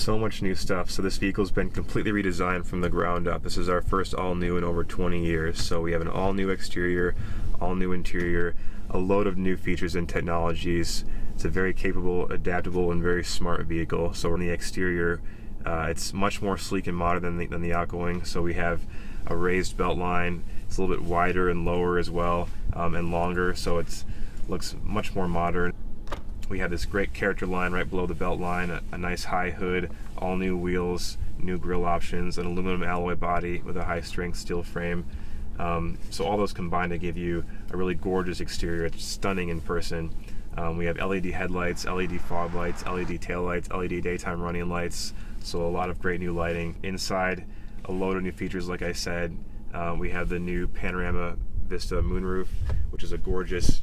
So much new stuff. So this vehicle's been completely redesigned from the ground up. This is our first all new in over 20 years. So we have an all new exterior, all new interior, a load of new features and technologies. It's a very capable, adaptable, and very smart vehicle. So on the exterior, it's much more sleek and modern than the outgoing. So we have a raised belt line. It's a little bit wider and lower as well, and longer. So it looks much more modern. We have this great character line right below the belt line, a nice high hood, all new wheels, new grille options, an aluminum alloy body with a high strength steel frame. So all those combined to give you a really gorgeous exterior. It's stunning in person. We have LED headlights, LED fog lights, LED tail lights, LED daytime running lights. So a lot of great new lighting. Inside, a load of new features like I said. We have the new Panorama Vista moonroof, which is a gorgeous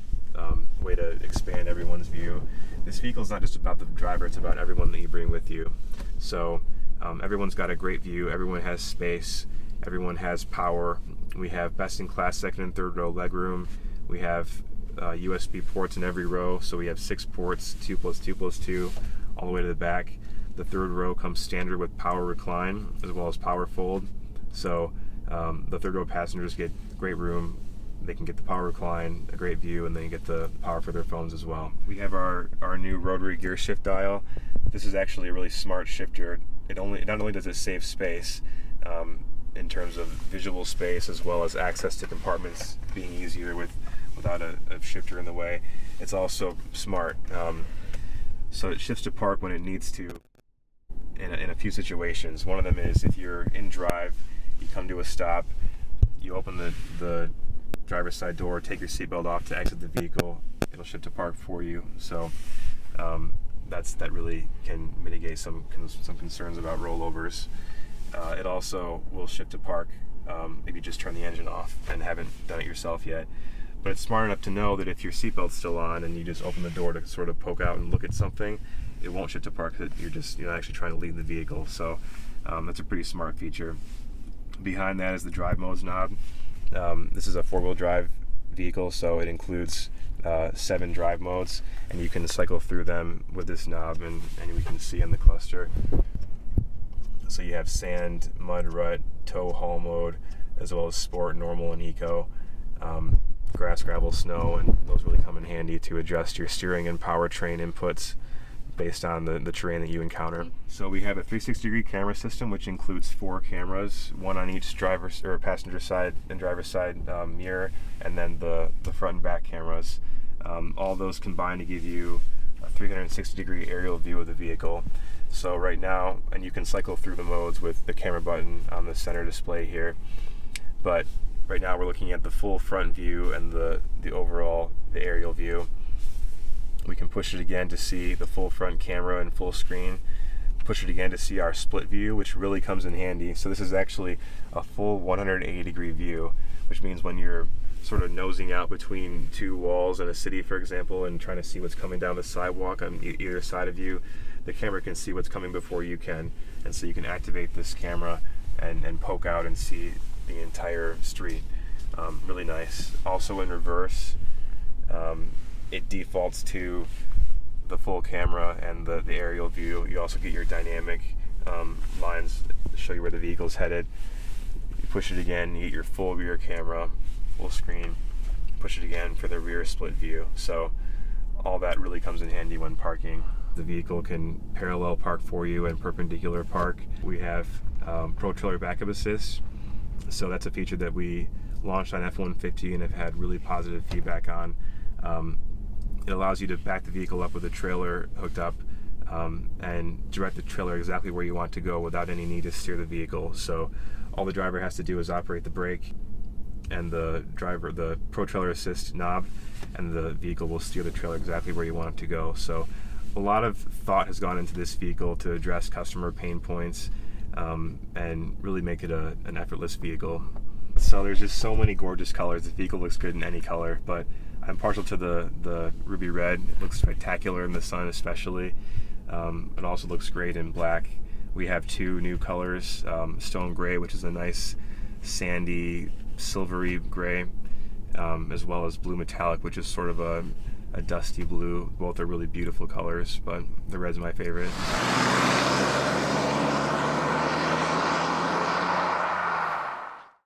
way to expand everyone's view. This vehicle is not just about the driver, it's about everyone that you bring with you. So everyone's got a great view, everyone has space, everyone has power. We have best-in-class second and third row legroom. We have USB ports in every row, so we have 6 ports, 2+2+2, all the way to the back. The third row comes standard with power recline as well as power fold. So the third row passengers get great room. They can get the power recline, a great view, and then you get the power for their phones as well. We have our new rotary gear shift dial. This is actually a really smart shifter. Not only does it save space in terms of visual space as well as access to compartments being easier without a shifter in the way, it's also smart. So it shifts to park when it needs to in a few situations. One of them is if you're in drive, you come to a stop, you open the driver's side door, take your seatbelt off to exit the vehicle, it'll shift to park for you. So that really can mitigate some concerns about rollovers. It also will shift to park if you just turn the engine off and haven't done it yourself yet. But it's smart enough to know that if your seatbelt's still on and you just open the door to sort of poke out and look at something, it won't shift to park. You're not actually trying to leave the vehicle. So that's a pretty smart feature. Behind that is the drive modes knob. This is a 4-wheel drive vehicle, so it includes 7 drive modes, and you can cycle through them with this knob, and we can see in the cluster. So you have sand, mud, rut, tow, haul mode, as well as sport, normal, and eco. Grass, gravel, snow, and those really come in handy to adjust your steering and powertrain inputs based on the terrain that you encounter. So we have a 360-degree camera system, which includes 4 cameras, one on each driver's or passenger side and driver's side mirror, and then the front and back cameras. All those combine to give you a 360-degree aerial view of the vehicle. So right now, and you can cycle through the modes with the camera button on the center display here, but right now we're looking at the full front view and the overall aerial view. We can push it again to see the full front camera and full screen. Push it again to see our split view, which really comes in handy. So this is actually a full 180-degree view, which means when you're sort of nosing out between 2 walls in a city, for example, and trying to see what's coming down the sidewalk on either side of you, the camera can see what's coming before you can. And so you can activate this camera and poke out and see the entire street. Really nice. Also in reverse, it defaults to the full camera and the aerial view. You also get your dynamic lines to show you where the vehicle's headed. You push it again, you get your full rear camera, full screen. Push it again for the rear split view. So all that really comes in handy when parking. The vehicle can parallel park for you and perpendicular park. We have Pro Trailer Backup Assist. So that's a feature that we launched on F-150 and have had really positive feedback on. It allows you to back the vehicle up with a trailer hooked up and direct the trailer exactly where you want to go without any need to steer the vehicle. So all the driver has to do is operate the brake and the Pro Trailer Assist knob, and the vehicle will steer the trailer exactly where you want it to go. So a lot of thought has gone into this vehicle to address customer pain points and really make it an effortless vehicle. So there's just so many gorgeous colors. The vehicle looks good in any color, but I'm partial to the ruby red. It looks spectacular in the sun especially. It also looks great in black. We have 2 new colors, stone gray, which is a nice sandy silvery gray, as well as blue metallic, which is sort of a a dusty blue. Both are really beautiful colors, but the red's my favorite.